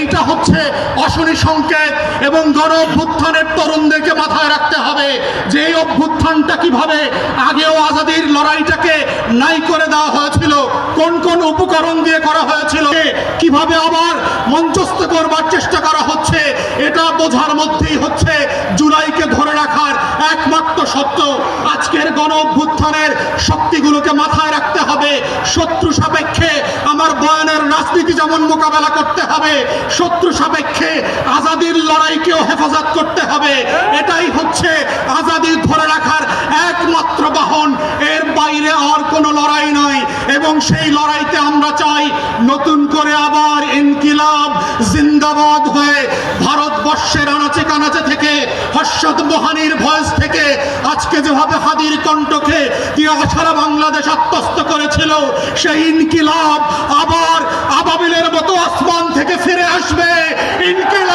এইটা হচ্ছে অশনি সংকেত। এবং গণ অভ্যুত্থানের তরুণদেরকে মাথায় রাখতে হবে যে এই অভ্যুত্থানটা কিভাবে আগেও আজাদির লড়াইটাকে নাই করে দেওয়া হয়েছিল, কোন কোন উপকরণ দিয়ে করা হয়েছিল, কিভাবে আবার মঞ্চস্থ করবার চেষ্টা করা হচ্ছে, এটা বোঝার মধ্যেই হচ্ছে জুলাইকে ধরে রাখার একমাত্র সত্য। আজকের গণ অভ্যুত্থানের শক্তিগুলোকে মাথায় রাখতে হবে। শত্রু সাপেক্ষে আমার বয়ানের রাজনীতি যেমন মোকাবেলা করতে হবে, শত্রু সাপেক্ষে আজাদির লড়াইকেও হেফাজত করতে হবে। এটাই হচ্ছে আজাদি ধরে রাখার একমাত্র বাহন, এর বাইরে আর কোনো লড়াই নয়। এবং সেই লড়াইতে আমরা চাই নতুন করে আবার ইনকিলাব জিন্দাবাদ হয়ে ভারতবর্ষের আনাচে কানাচে থেকে হর্ষদ মোহানির ভয়েস থেকে আজকে যেভাবে হাদির কণ্ঠকে দিয়ে সারা বাংলাদেশ আত্মস্থ করেছিল, সেই ইনকিলাব আবার আবাবিলের মতো আসমান থেকে ফিরে আসবে। ইনকিলাব